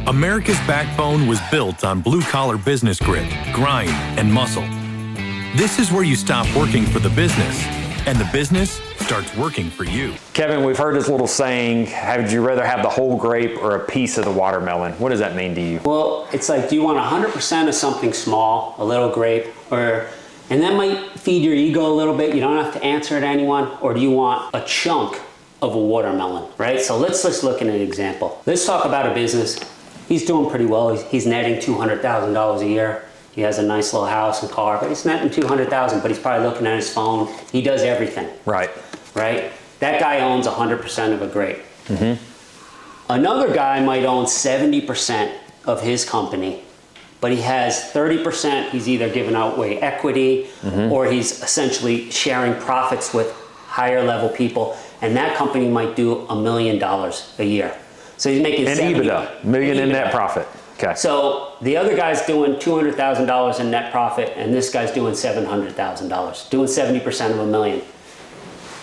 America's backbone was built on blue-collar business grit, grind, and muscle. This is where you stop working for the business, and the business starts working for you. Kevin, we've heard this little saying, would you rather have the whole grape or a piece of the watermelon? What does that mean to you? Well, it's like, do you want 100% of something small, a little grape, and that might feed your ego a little bit, you don't have to answer to anyone, or do you want a chunk of a watermelon, right? So let's just look at an example. Let's talk about a business. He's doing pretty well. He's netting $200,000 a year. He has a nice little house and car, but he's netting $200,000, but he's probably looking at his phone. He does everything. Right. Right? That guy owns 100% of a grape. Another guy might own 70% of his company, but he has 30%, he's either giving away equity or he's essentially sharing profits with higher level people, and that company might do $1 million a year. So he's making EBITDA, million in net profit. Okay. So the other guy's doing $200,000 in net profit, and this guy's doing $700,000, doing 70% of $1 million.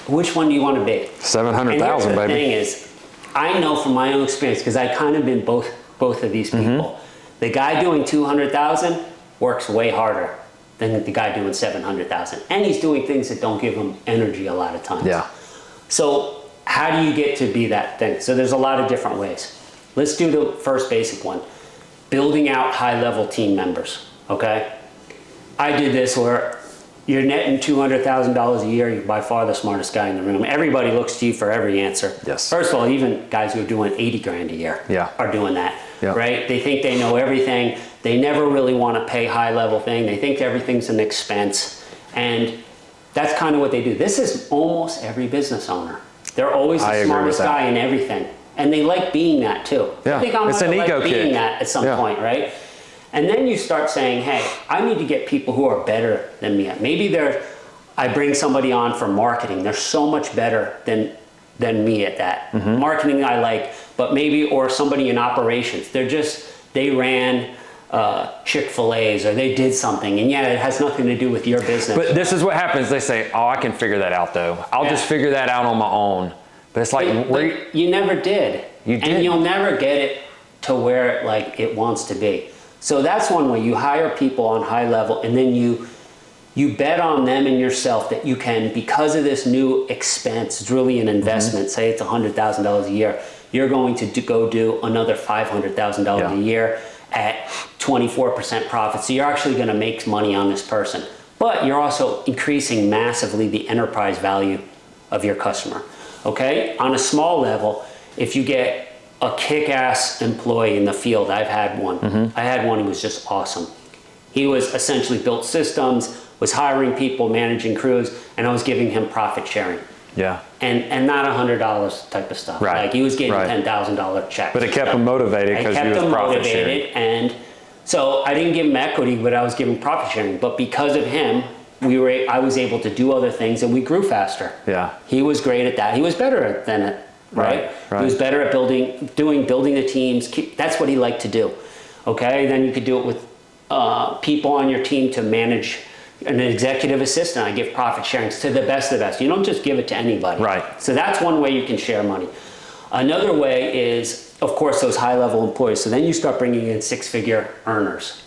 Which one do you want to be? 700,000, baby. The thing is, I know from my own experience, because I kind of been both of these people. The guy doing 200,000 works way harder than the guy doing 700,000, and he's doing things that don't give him energy a lot of times. Yeah. So how do you get to be that thing? So there's a lot of different ways. Let's do the first basic one. Building out high-level team members, okay? I did this where you're netting $200,000 a year, you're by far the smartest guy in the room. Everybody looks to you for every answer. Yes. First of all, even guys who are doing 80 grand a year are doing that, right? They think they know everything. They never really want to pay high-level thing. They think everything's an expense, and that's kind of what they do. This is almost every business owner. They're always the smartest guy in everything. And they like being that too. Yeah, I think I'm it's an ego kick. Being that at some point, right? And then you start saying, hey, I need to get people who are better than me. Maybe I bring somebody on for marketing. They're so much better than me at that. Marketing I like, but maybe, or somebody in operations. They ran Chick-fil-A's, or they did something, and it has nothing to do with your business. But this is what happens. They say, oh, I can figure that out though. I'll just figure that out on my own. But it's like, but you never did. You did. And you'll never get it to where it wants to be. So that's one way. You hire people on high level, and then you bet on them and yourself that you can, because of this new expense, it's really an investment, say it's $100,000 a year, you're going to go do another $500,000 a year at 24% profit. So you're actually going to make money on this person. But you're also increasing massively the enterprise value of your customer. Okay? On a small level, if you get a kick-ass employee in the field, I've had one. I had one who was just awesome. He was essentially built systems, was hiring people, managing crews, and I was giving him profit sharing. Yeah. And not $100 type of stuff. Right. Like he was getting $10,000 checks. But it kept him motivated because he was profit sharing. And so I didn't give him equity, but I was giving profit sharing. But because of him, I was able to do other things, and we grew faster. Yeah. He was great at that. He was better than it. Right? He was better at building the teams. That's what he liked to do. Okay. Then you could do it with people on your team to manage. An executive assistant, I give profit sharing to the best of the best. You don't just give it to anybody. Right. So that's one way you can share money. Another way is, of course, those high-level employees. So then you start bringing in six-figure earners,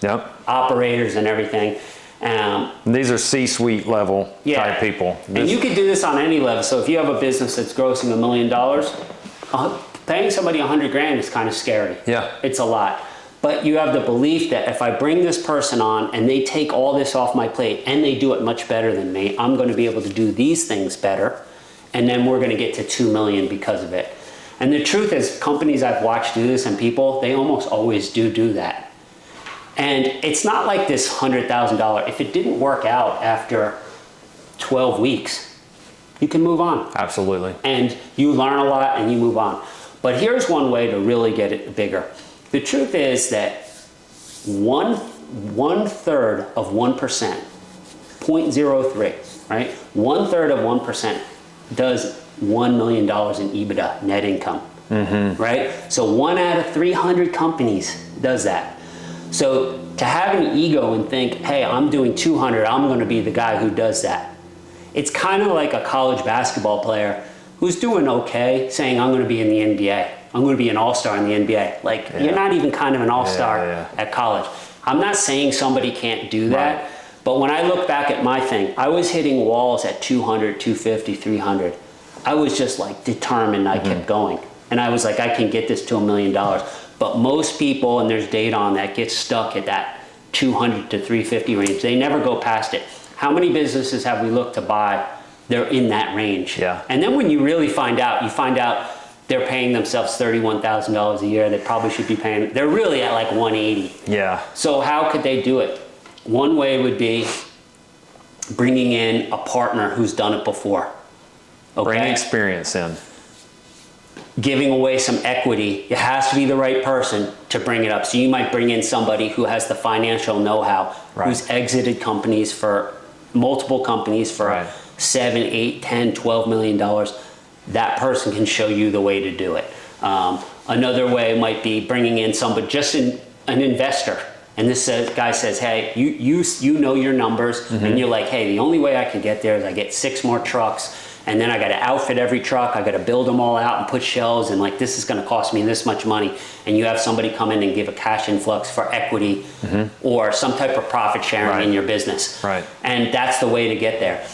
operators, and everything. These are C-suite level type people. And you could do this on any level. So if you have a business that's grossing $1 million, paying somebody 100 grand is kind of scary. Yeah. It's a lot. But you have the belief that if I bring this person on and they take all this off my plate and they do it much better than me, I'm going to be able to do these things better. And then we're going to get to 2 million because of it. And the truth is, companies I've watched do this, and people, they almost always do that. And it's not like this $100,000. If it didn't work out after 12 weeks, you can move on. Absolutely. And you learn a lot and you move on. But here's one way to really get it bigger. The truth is that one third of 1%, 0.03, right? 1/3 of 1% does $1 million in EBITDA, net income, right? So 1 out of 300 companies does that. So to have an ego and think, hey, I'm doing 200, I'm going to be the guy who does that. It's kind of like a college basketball player who's doing okay saying, I'm going to be in the NBA. I'm going to be an all-star in the NBA. Like, you're not even kind of an all-star at college. I'm not saying somebody can't do that, Right. but when I look back at my thing, I was hitting walls at 200, 250, 300. I was just like determined. I kept going. And I was like, I can get this to $1 million. But most people, and there's data on that, get stuck at that 200 to 350 range. They never go past it. How many businesses have we looked to buy? They're in that range. Yeah. And then when you really find out, they're paying themselves $31,000 a year. They probably should be paying, they're really at like 180. Yeah. So how could they do it? One way would be bringing in a partner who's done it before. Okay? Bring experience in. Giving away some equity. It has to be the right person to bring it up. So you might bring in somebody who has the financial know-how, who's exited companies for multiple companies for 7, 8, 10, 12 million dollars. That person can show you the way to do it. Another way might be bringing in somebody, just an investor. And this guy says, hey, you know your numbers, and you're like, hey, the only way I can get there is I get 6 more trucks, and then I got to outfit every truck, I got to build them all out and put shelves, and like, this is going to cost me this much money. And you have somebody come in and give a cash influx for equity or some type of profit sharing in your business. Right. And that's the way to get there.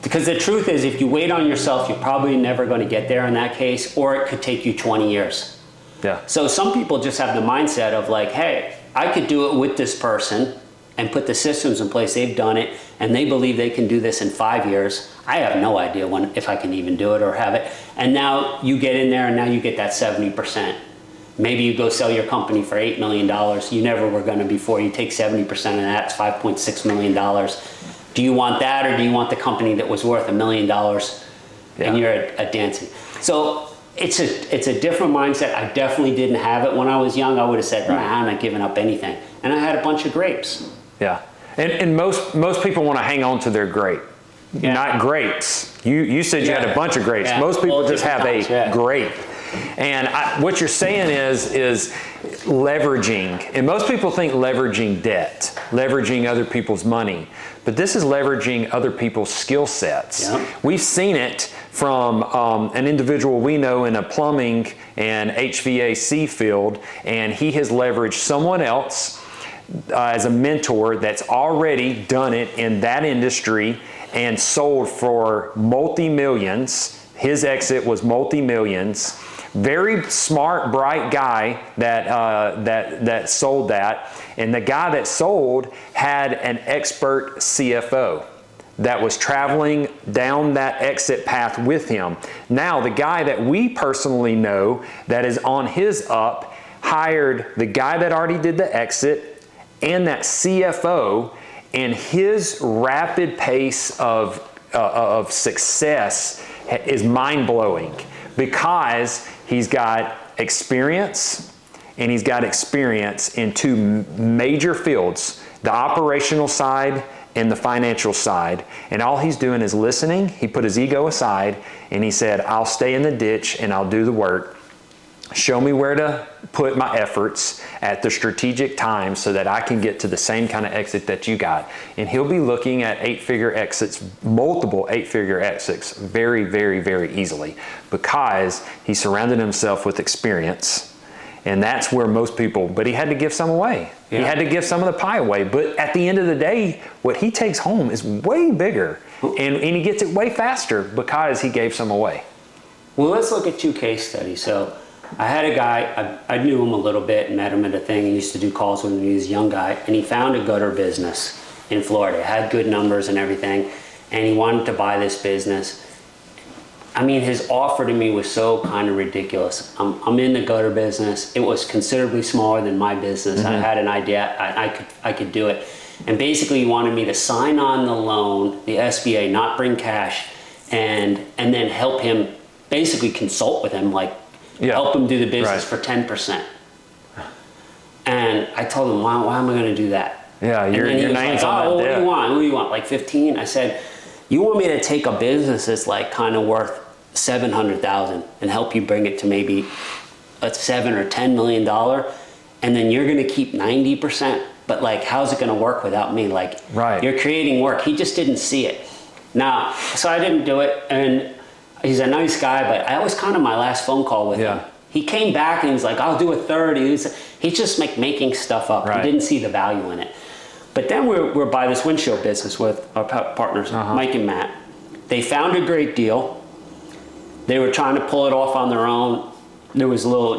Because the truth is, if you wait on yourself, you're probably never going to get there in that case, or it could take you 20 years. Yeah. So some people just have the mindset of like, hey, I could do it with this person and put the systems in place. They've done it, and they believe they can do this in 5 years. I have no idea if I can even do it or have it. And now you get in there, and now you get that 70%. Maybe you go sell your company for $8 million. You never were going to before. You take 70% of that, it's $5.6 million. Do you want that, or do you want the company that was worth $1 million and you're at dancing? So it's a different mindset. I definitely didn't have it when I was young. I would have said, nah, I'm not giving up anything. And I had a bunch of grapes. Yeah. And most people want to hang on to their grape, not grapes. You said you had a bunch of grapes. Yeah. Most people just have times, a grape. And what you're saying is leveraging. And most people think leveraging debt, leveraging other people's money. But this is leveraging other people's skill sets. Yeah. We've seen it from an individual we know in a plumbing and HVAC field, and he has leveraged someone else as a mentor that's already done it in that industry and sold for multi-millions. His exit was multi-millions. Very smart, bright guy that sold that. And the guy that sold had an expert CFO that was traveling down that exit path with him. Now, the guy that we personally know that is on his up hired the guy that already did the exit and that CFO, and his rapid pace of success is mind-blowing because he's got experience, and he's got experience in 2 major fields, the operational side and the financial side. And all he's doing is listening. He put his ego aside, and he said, I'll stay in the ditch and I'll do the work. Show me where to put my efforts at the strategic time so that I can get to the same kind of exit that you got. And he'll be looking at 8-figure exits, multiple 8-figure exits, very, very, very easily because he surrounded himself with experience. And that's where most people, but he had to give some away. Yeah. He had to give some of the pie away. But at the end of the day, what he takes home is way bigger. And he gets it way faster because he gave some away. Well, let's look at 2 case studies. So I had a guy, I knew him a little bit and met him at a thing and used to do calls when he was a young guy, and he found a gutter business in Florida. Had good numbers and everything, and he wanted to buy this business. I mean, his offer to me was so kind of ridiculous. I'm in the gutter business. It was considerably smaller than my business. I had an idea, I could do it. And basically he wanted me to sign on the loan, the SBA, not bring cash, and then help him, basically consult with him, like help him do the business for 10%. And I told him, why am I going to do that? Yeah, your name's on that what debt. What do you want? Like 15? I said, you want me to take a business that's like kind of worth $700,000 and help you bring it to maybe a $7 or $10 million, and then you're going to keep 90%. But like, how's it going to work without me? Like, you're creating work. He just didn't see it. Now, so I didn't do it, and he's a nice guy, but that was kind of my last phone call with him. He came back and he was like, I'll do a third. He's just making stuff up. Right. He didn't see the value in it. But then we're by this windshield business with our partners, Mike and Matt. They found a great deal. They were trying to pull it off on their own. There was a little,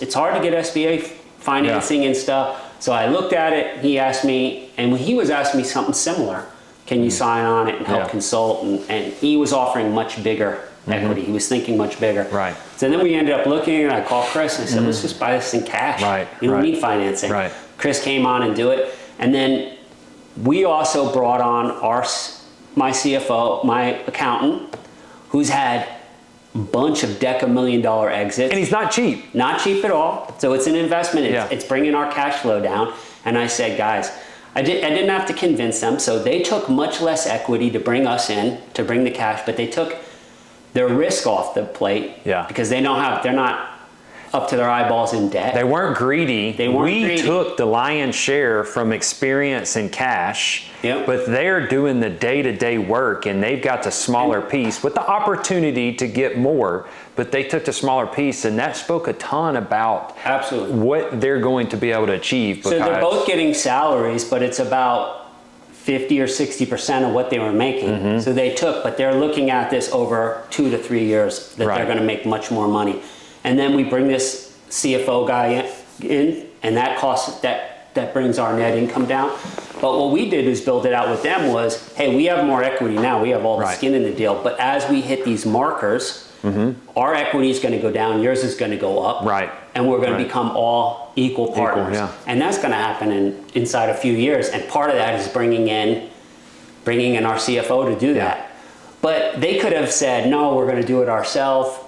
it's hard to get SBA financing and stuff. So I looked at it, he asked me, and he was asking me something similar. Can you sign on it and help consult? And he was offering much bigger equity. He was thinking much bigger. Right. So then we ended up looking, and I called Chris and I said, let's just buy this in cash. Right. You don't need financing. Right. Chris came on and do it. And then we also brought on my CFO, my accountant, who's had a bunch of $1,000,000 exits. And he's not cheap. Not cheap at all. So it's an investment. It's bringing our cash flow down. And I said, guys, I didn't have to convince them. So they took much less equity to bring us in, to bring the cash, but they took their risk off the plate because they're not up to their eyeballs in debt. They weren't greedy. We took the lion's share from experience and cash, but they're doing the day-to-day work, and they've got the smaller piece with the opportunity to get more, but they took the smaller piece, and that spoke a ton about what they're going to be able to achieve. So they're both getting salaries, but it's about 50 or 60% of what they were making. So they took, but they're looking at this over 2 to 3 years that they're going to make much more money. And then we bring this CFO guy in, and that brings our net income down. But what we did is build it out with them was, hey, we have more equity now. We have all the skin in the deal. But as we hit these markers, our equity is going to go down. Yours is going to go up. Right. And we're going to become all equal partners. And that's going to happen inside a few years. And part of that is bringing in our CFO to do that. But they could have said, no, we're going to do it ourselves.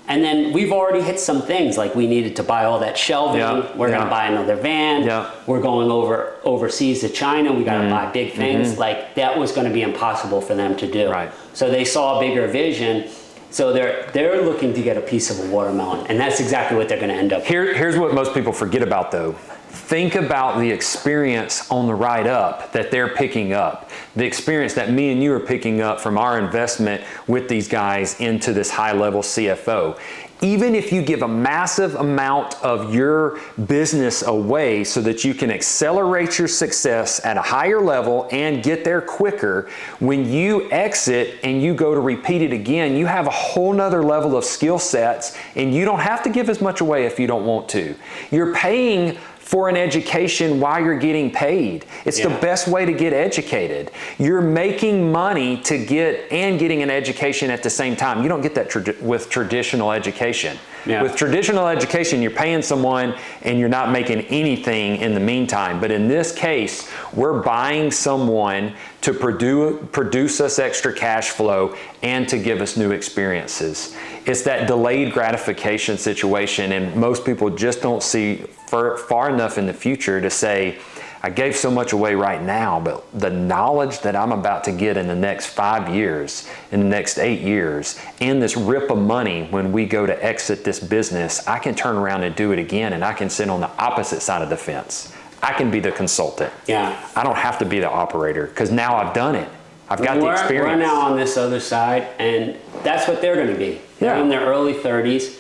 And then we've already hit some things, like we needed to buy all that shelving. We're going to buy another van. We're going overseas to China. We got to buy big things. Like that was going to be impossible for them to do. Right. So they saw a bigger vision. So they're looking to get a piece of a watermelon, and that's exactly what they're going to end up with. Here's what most people forget about, though. Think about the experience on the ride up that they're picking up, the experience that me and you are picking up from our investment with these guys into this high-level CFO. Even if you give a massive amount of your business away so that you can accelerate your success at a higher level and get there quicker, when you exit and you go to repeat it again, you have a whole nother level of skill sets, and you don't have to give as much away if you don't want to. You're paying for an education while you're getting paid. It's the best way to get educated. You're making money to getting an education at the same time. You don't get that with traditional education. With traditional education, you're paying someone and you're not making anything in the meantime. But in this case, we're buying someone to produce us extra cash flow and to give us new experiences. It's that delayed gratification situation, and most people just don't see far enough in the future to say, I gave so much away right now, but the knowledge that I'm about to get in the next 5 years, in the next 8 years, and this rip of money when we go to exit this business, I can turn around and do it again, and I can sit on the opposite side of the fence. I can be the consultant. I don't have to be the operator, because now I've done it. I've got the experience. We're now on this other side, and that's what they're going to be. They're in their early 30s.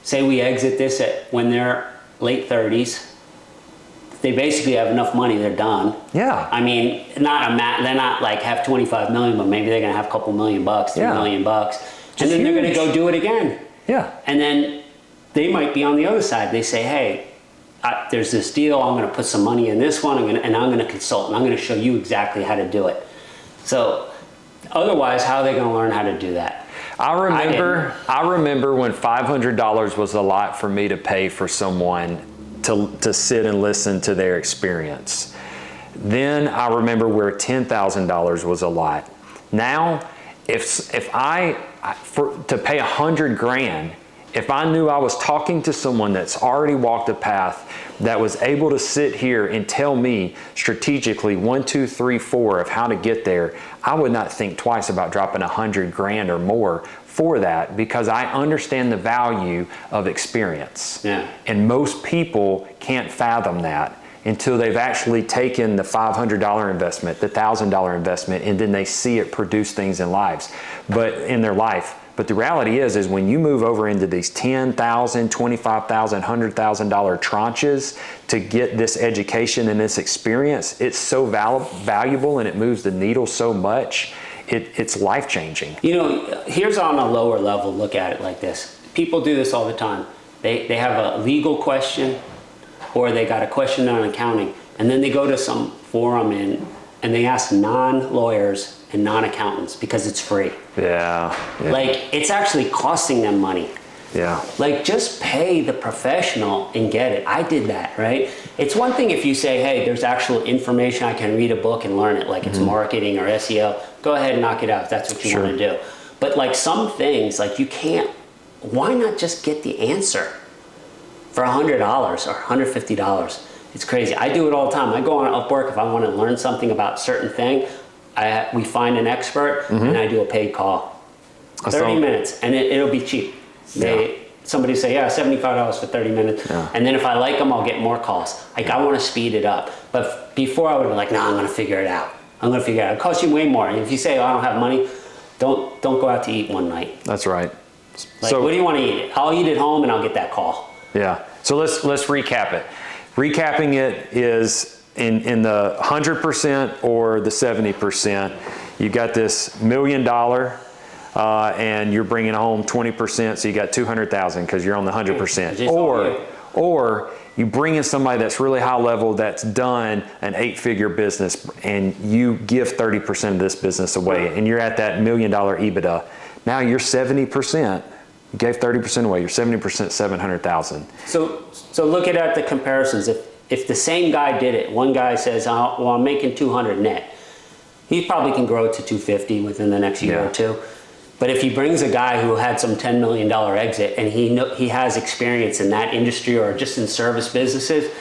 Say we exit this when they're late 30s. They basically have enough money, they're done. I mean, they're not like have 25 million, but maybe they're going to have a couple $1 million, $3 million. And then they're going to go do it again. And then they might be on the other side. They say, hey, there's this deal, I'm going to put some money in this one, and I'm going to consult, and I'm going to show you exactly how to do it. So otherwise, how are they going to learn how to do that? I remember when $500 was a lot for me to pay for someone to sit and listen to their experience. Then I remember where $10,000 was a lot. Now, if to pay $100,000, if I knew I was talking to someone that's already walked a path, that was able to sit here and tell me strategically 1, 2, 3, 4 of how to get there, I would not think twice about dropping $100,000 or more for that, because I understand the value of experience. And most people can't fathom that until they've actually taken the $500 investment, the $1,000 investment, and then they see it produce things in their life. But the reality is when you move over into these $10,000, $25,000, $100,000 tranches to get this education and this experience, it's so valuable and it moves the needle so much. It's life-changing. You know, here's on a lower level, look at it like this. People do this all the time. They have a legal question or they got a question on accounting, and then they go to some forum and they ask non-lawyers and non-accountants because it's free. Yeah. Like, it's actually costing them money. Yeah. Like, just pay the professional and get it. I did that, right? It's one thing if you say, hey, there's actual information, I can read a book and learn it, like it's marketing or SEO. Go ahead and knock it out if that's what you want to do. But like some things, like you can't, why not just get the answer for $100 or $150? It's crazy. I do it all the time. I go on Upwork if I want to learn something about a certain thing. We find an expert and I do a paid call. 30 minutes, and it'll be cheap. Somebody say, yeah, $75 for 30 minutes. Yeah. And then if I like them, I'll get more calls. Like, I want to speed it up. But before I would be like, no, I'm going to figure it out. It costs you way more. And if you say, oh, I don't have money, don't go out to eat one night. That's right. Like, so what do you want to eat? I'll eat at home and I'll get that call. Yeah. So let's recap it. Recapping it is in the 100% or the 70%. You got this $1 million and you're bringing home 20%, so you got 200,000 because you're on the 100%. Or you bring in somebody that's really high level that's done an 8-figure business and you give 30% of this business away and you're at that $1 million EBITDA. Now you're 70%. You gave 30% away. You're 70%, 700,000. So look at the comparisons. If the same guy did it, one guy says, oh, well, I'm making 200 net. He probably can grow it to 250 within the next year or two. But if he brings a guy who had some $10 million exit and he has experience in that industry or just in service businesses,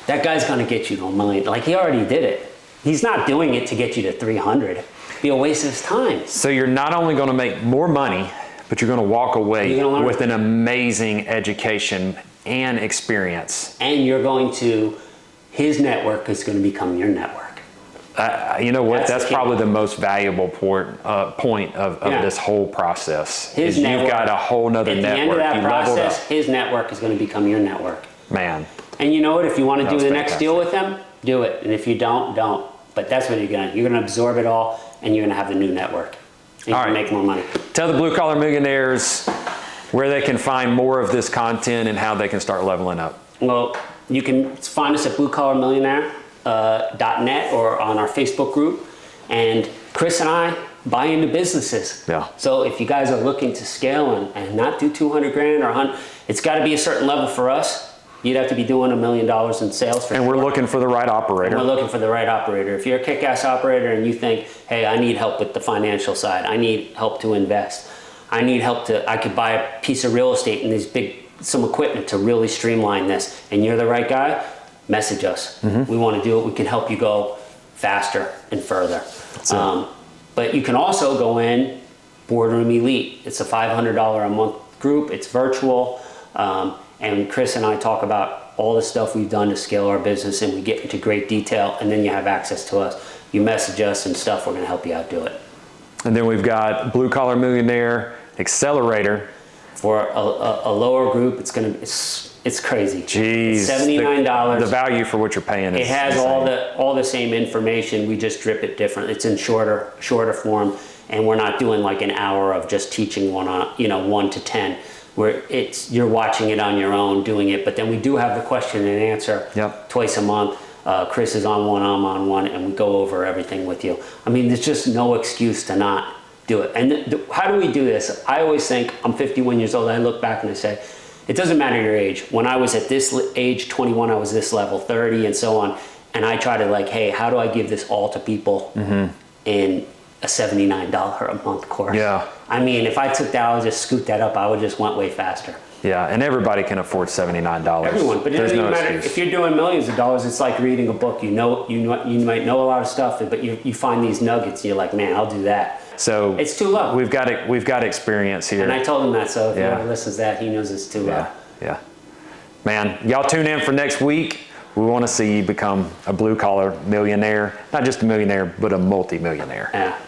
that guy's going to get you to $1 million. Like, he already did it. He's not doing it to get you to 300. It'd be a waste of his time. So you're not only going to make more money, but you're going to walk away with an amazing education and experience. And you're going to, his network is going to become your network. You know what? That's probably the most valuable point of this whole process. His network, you've got a whole nother network. At the end of that process, his network is going to become your network. Man. And you know what? If you want to do the next deal with them, do it. And if you don't, don't. But that's what you're going to absorb it all, and you're going to have the new network. And you can make more money. Tell the blue collar millionaires where they can find more of this content and how they can start leveling up. Well, you can find us at bluecollarmillionaire.net or on our Facebook group. And Chris and I buy into businesses. Yeah. So if you guys are looking to scale and not do 200 grand or 100, it's got to be a certain level for us. You'd have to be doing $1 million in sales for. And we're looking for the right operator. And we're looking for the right operator. If you're a kick-ass operator and you think, hey, I need help with the financial side, I need help to invest, I need help I could buy a piece of real estate and some equipment to really streamline this, and you're the right guy, message us. We want to do it. We can help you go faster and further. But you can also go in Boardroom Elite. It's a $500 a month group. It's virtual. And Chris and I talk about all the stuff we've done to scale our business, and we get into great detail, and then you have access to us. You message us and stuff, we're going to help you out do it. And then we've got Blue Collar Millionaire Accelerator. For a lower group, it's crazy. Jeez. $79. The value for what you're paying is it has insane. all the same information. We just drip it different. It's in shorter form, and we're not doing like an hour of just teaching 1 to 10. Where you're watching it on your own, doing it, but then we do have the question and answer twice a month. Chris is on one, I'm on one, and we go over everything with you. I mean, there's just no excuse to not do it. And how do we do this? I always think, I'm 51 years old, I look back and I say, it doesn't matter your age. When I was at this age, 21, I was this level, 30 and so on, and I try to hey, how do I give this all to people in a $79 a month course? Yeah. I mean, if I took that, I would just scoot that up. I would just went way faster. Yeah, and everybody can afford $79. Everyone, but it doesn't even matter. If you're doing millions of dollars, it's like reading a book. You might know a lot of stuff, but you find these nuggets, and you're like, man, I'll do that. So it's too low. We've got experience here. And I told him that, so if whoever listens to that, he knows it's too low. Yeah. Man, y'all tune in for next week. We want to see you become a blue collar millionaire, not just a millionaire, but a multi-millionaire. Yeah.